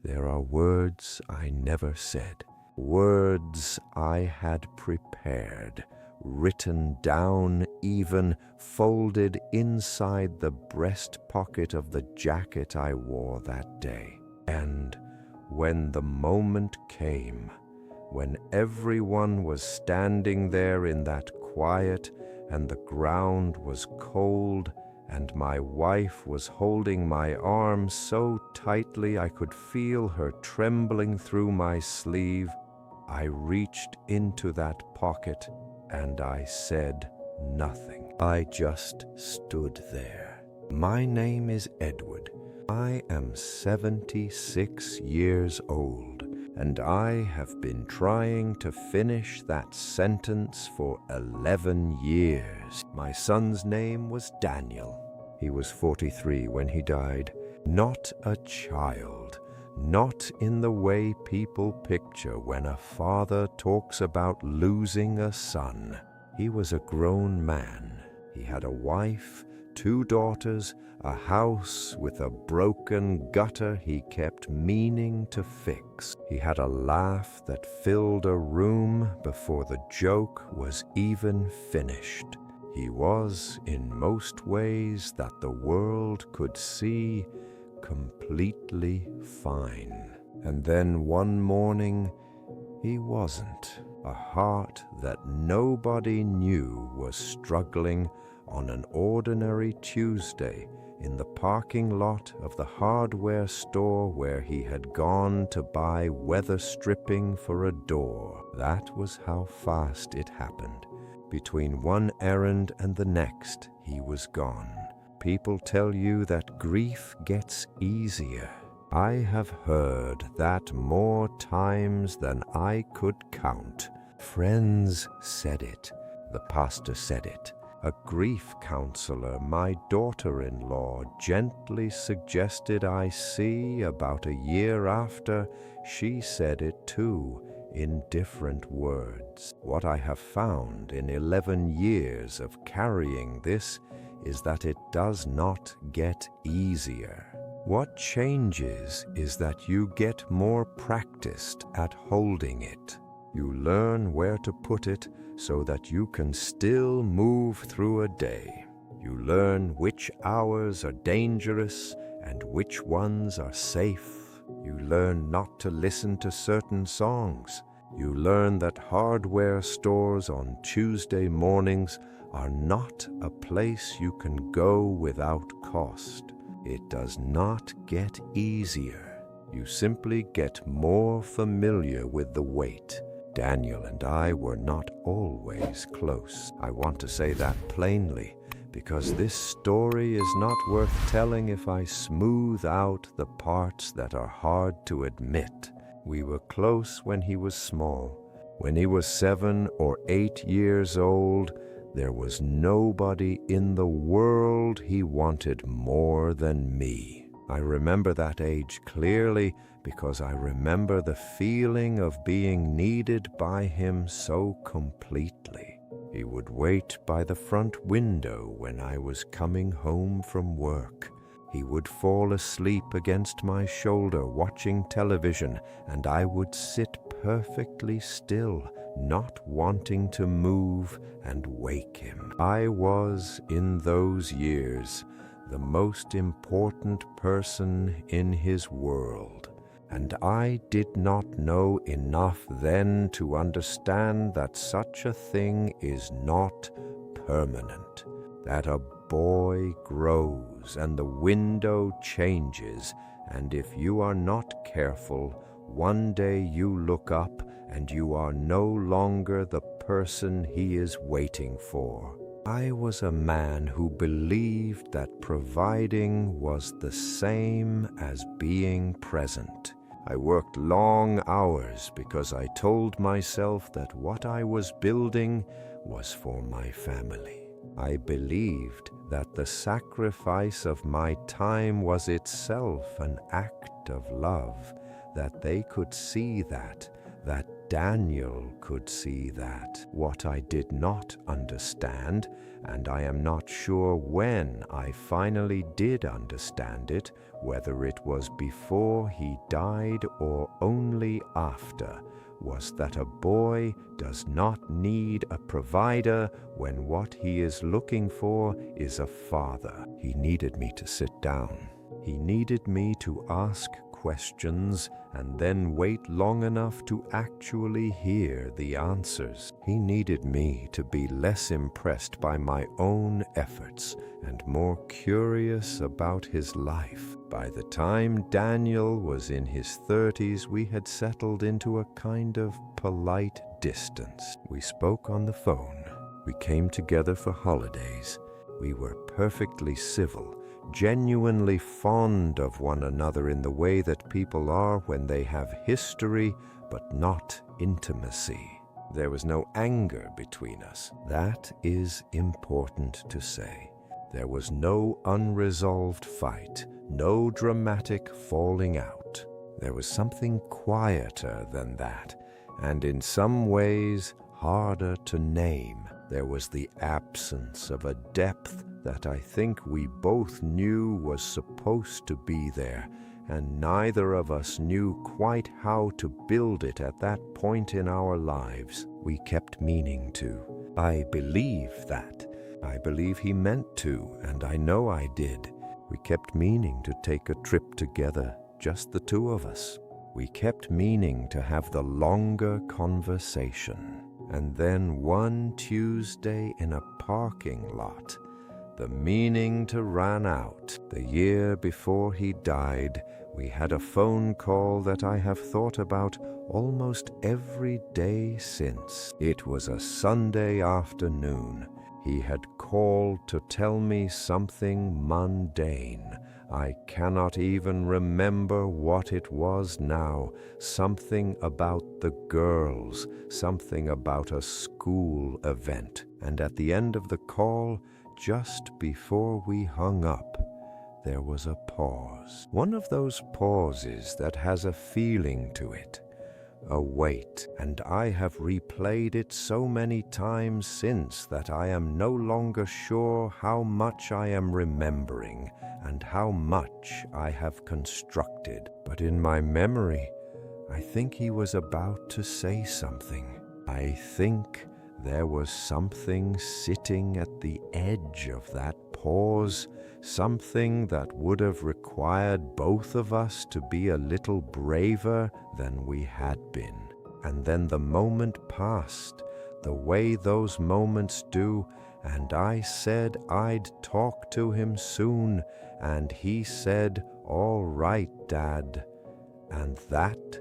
There are words I never said, words I had prepared, written down, even folded inside the breast pocket of the jacket I wore that day. And when the moment came, when everyone was standing there in that quiet and the ground was cold and my wife was holding my arm so tightly I could feel her trembling through my sleeve, I reached into that pocket and I said nothing. I just stood there. My name is Edward. I am 76 years old, and I have been trying to finish that sentence for 11 years. My son's name was Daniel. He was 43 when he died. Not a child, not in the way people picture when a father talks about losing a son. He was a grown man. He had a wife, 2 daughters, a house with a broken gutter he kept meaning to fix. He had a laugh that filled a room before the joke was even finished. He was, in most ways that the world could see, completely fine. And then one morning, he wasn't. A heart that nobody knew was struggling on an ordinary Tuesday in the parking lot of the hardware store where he had gone to buy weather stripping for a door. That was how fast it happened. Between one errand and the next, he was gone. People tell you that grief gets easier. I have heard that more times than I could count. Friends said it. The pastor said it. A grief counselor, my daughter-in-law, gently suggested I see about a year after. She said it too, in different words. What I have found in 11 years of carrying this is that it does not get easier. What changes is that you get more practiced at holding it. You learn where to put it so that you can still move through a day. You learn which hours are dangerous and which ones are safe. You learn not to listen to certain songs. You learn that hardware stores on Tuesday mornings are not a place you can go without cost. It does not get easier. You simply get more familiar with the weight. Daniel and I were not always close. I want to say that plainly, because this story is not worth telling if I smooth out the parts that are hard to admit. We were close when he was small. When he was 7 or 8 years old, there was nobody in the world he wanted more than me. I remember that age clearly because I remember the feeling of being needed by him so completely. He would wait by the front window when I was coming home from work. He would fall asleep against my shoulder watching television, and I would sit perfectly still, not wanting to move, and wake him. I was, in those years, the most important person in his world, and I did not know enough then to understand that such a thing is not permanent, that a boy grows and the window changes, and if you are not careful, one day you look up and you are no longer the person he is waiting for. I was a man who believed that providing was the same as being present. I worked long hours because I told myself that what I was building was for my family. I believed that the sacrifice of my time was itself an act of love, that they could see that Daniel could see that. What I did not understand, and I am not sure when I finally did understand it, whether it was before he died or only after, was that a boy does not need a provider when what he is looking for is a father. He needed me to sit down. He needed me to ask questions and then wait long enough to actually hear the answers. He needed me to be less impressed by my own efforts and more curious about his life. By the time Daniel was in his 30s, we had settled into a kind of polite distance. We spoke on the phone. We came together for holidays. We were perfectly civil, genuinely fond of one another in the way that people are when they have history but not intimacy. There was no anger between us. That is important to say. There was no unresolved fight, no dramatic falling out. There was something quieter than that, and in some ways harder to name. There was the absence of a depth that I think we both knew was supposed to be there, and neither of us knew quite how to build it at that point in our lives. We kept meaning to. I believe that. I believe he meant to, and I know I did. We kept meaning to take a trip together, just the two of us. We kept meaning to have the longer conversation. And then one Tuesday in a parking lot, the meaning to ran out. The year before he died, we had a phone call that I have thought about almost every day since. It was a Sunday afternoon. He had called to tell me something mundane. I cannot even remember what it was now. Something about the girls, something about a school event. And at the end of the call, just before we hung up, there was a pause. One of those pauses that has a feeling to it, a wait, and I have replayed it so many times since that I am no longer sure how much I am remembering and how much I have constructed. But in my memory, I think he was about to say something. I think there was something sitting at the edge of that pause, something that would have required both of us to be a little braver than we had been. And then the moment passed, the way those moments do, and I said I'd talk to him soon, and he said, "All right, Dad." And that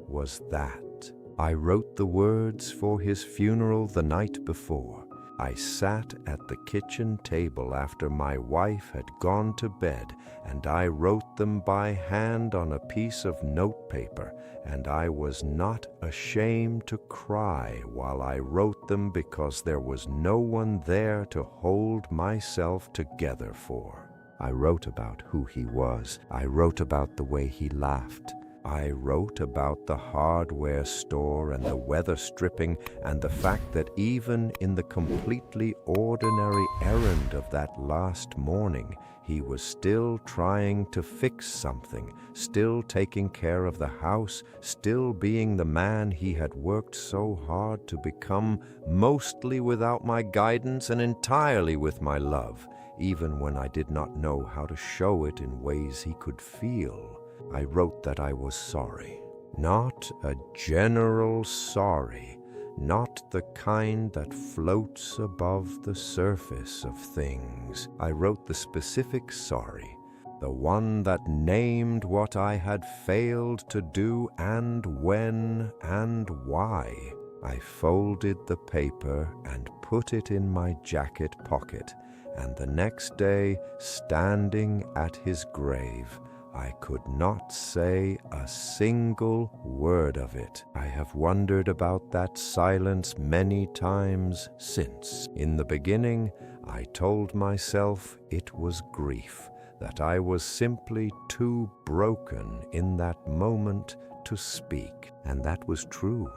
was that. I wrote the words for his funeral the night before. I sat at the kitchen table after my wife had gone to bed, and I wrote them by hand on a piece of notepaper, and I was not ashamed to cry while I wrote them because there was no one there to hold myself together for. I wrote about who he was. I wrote about the way he laughed. I wrote about the hardware store and the weather stripping and the fact that even in the completely ordinary errand of that last morning, he was still trying to fix something, still taking care of the house, still being the man he had worked so hard to become, mostly without my guidance and entirely with my love, even when I did not know how to show it in ways he could feel. I wrote that I was sorry. Not a general sorry, not the kind that floats above the surface of things. I wrote the specific sorry, the one that named what I had failed to do and when and why. I folded the paper and put it in my jacket pocket, and the next day, standing at his grave, I could not say a single word of it. I have wondered about that silence many times since. In the beginning, I told myself it was grief, that I was simply too broken in that moment to speak, and that was true.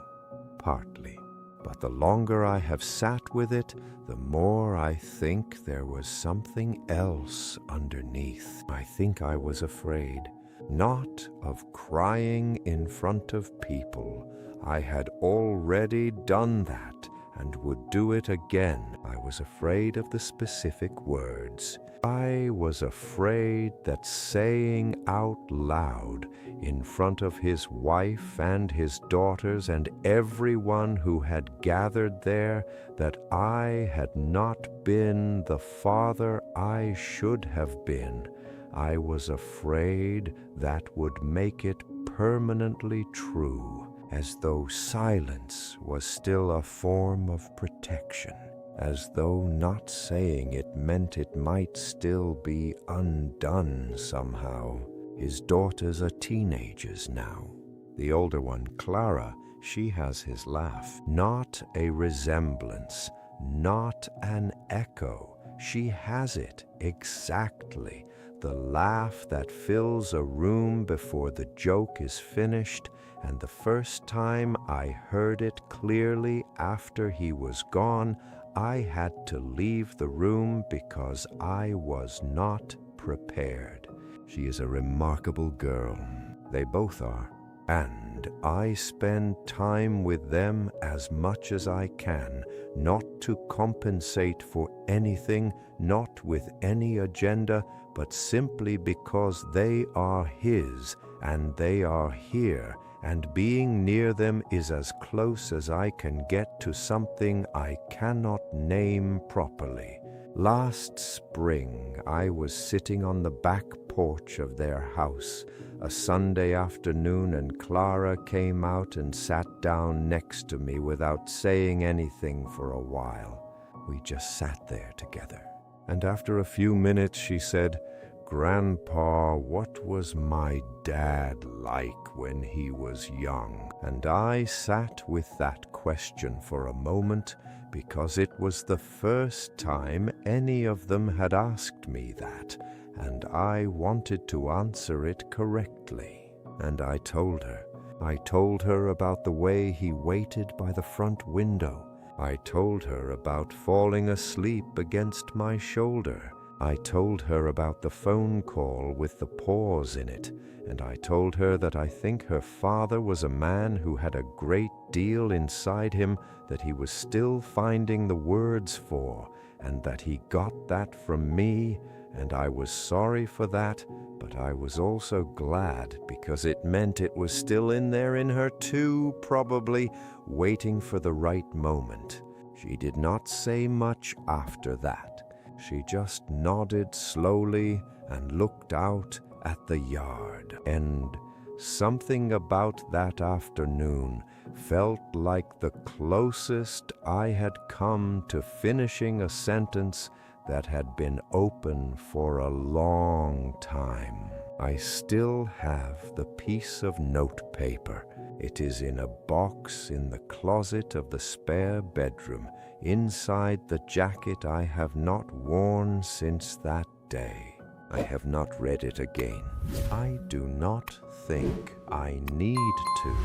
partly. But the longer I have sat with it, the more I think there was something else underneath. I think I was afraid, not of crying in front of people. I had already done that and would do it again. I was afraid of the specific words. I was afraid that saying out loud in front of his wife and his daughters and everyone who had gathered there that I had not been the father I should have been, I was afraid that would make it permanently true, as though silence was still a form of protection, as though not saying it meant it might still be undone somehow. His daughters are teenagers now. The older one, Clara, she has his laugh. Not a resemblance, not an echo. She has it exactly. The laugh that fills a room before the joke is finished, and the first time I heard it clearly after he was gone, I had to leave the room because I was not prepared. She is a remarkable girl. They both are. And I spend time with them as much as I can, not to compensate for anything, not with any agenda, but simply because they are his, and they are here, and being near them is as close as I can get to something I cannot name properly. Last spring, I was sitting on the back porch of their house, a Sunday afternoon, and Clara came out and sat down next to me without saying anything for a while. We just sat there together. And after a few minutes she said, "Grandpa, what was my dad like when he was young?" And I sat with that question for a moment, because it was the first time any of them had asked me that, and I wanted to answer it correctly. And I told her. I told her about the way he waited by the front window. I told her about falling asleep against my shoulder. I told her about the phone call with the pause in it, and I told her that I think her father was a man who had a great deal inside him that he was still finding the words for, and that he got that from me, and I was sorry for that, but I was also glad because it meant it was still in there in her too, probably, waiting for the right moment. She did not say much after that. She just nodded slowly and looked out at the yard. And something about that afternoon felt like the closest I had come to finishing a sentence that had been open for a long time. I still have the piece of notepaper. It is in a box in the closet of the spare bedroom, inside the jacket I have not worn since that day. I have not read it again. I do not think I need to.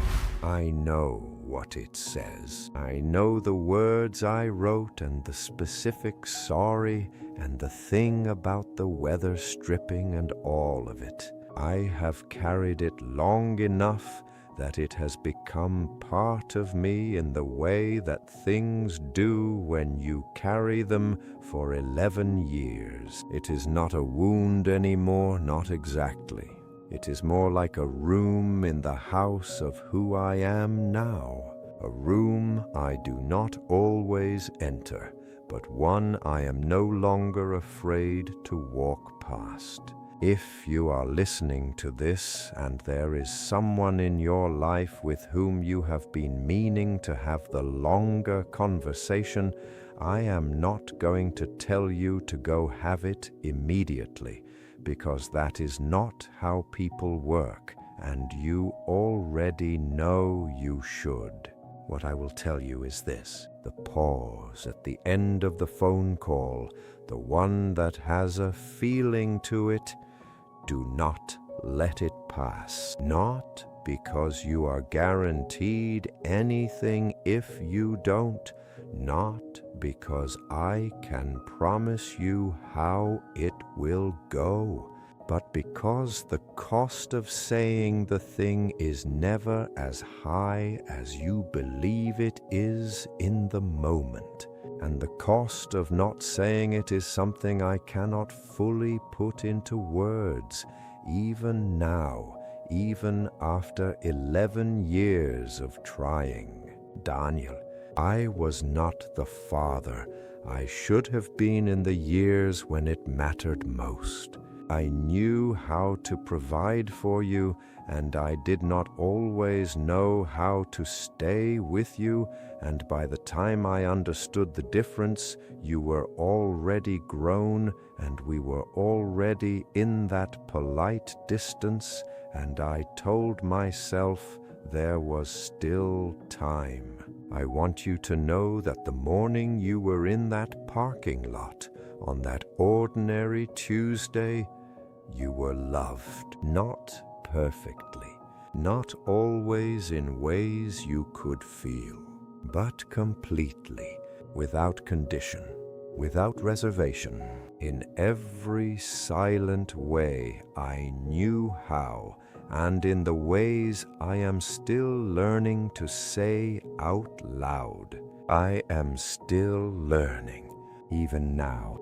I know what it says. I know the words I wrote and the specific sorry and the thing about the weather stripping and all of it. I have carried it long enough that it has become part of me in the way that things do when you carry them for 11 years. It is not a wound anymore, not exactly. It is more like a room in the house of who I am now, a room I do not always enter, but one I am no longer afraid to walk past. If you are listening to this and there is someone in your life with whom you have been meaning to have the longer conversation, I am not going to tell you to go have it immediately, because that is not how people work, and you already know you should. What I will tell you is this: the pause at the end of the phone call, the one that has a feeling to it, do not let it pass. Not because you are guaranteed anything if you don't, not because I can promise you how it will go, but because the cost of saying the thing is never as high as you believe it is in the moment. And the cost of not saying it is something I cannot fully put into words, even now, even after 11 years of trying. Daniel, I was not the father I should have been in the years when it mattered most. I knew how to provide for you, and I did not always know how to stay with you, and by the time I understood the difference, you were already grown, and we were already in that polite distance, and I told myself there was still time. I want you to know that the morning you were in that parking lot, on that ordinary Tuesday, you were loved, not perfectly, not always in ways you could feel, but completely, without condition, without reservation. In every silent way I knew how, and in the ways I am still learning to say out loud. I am still learning, even now.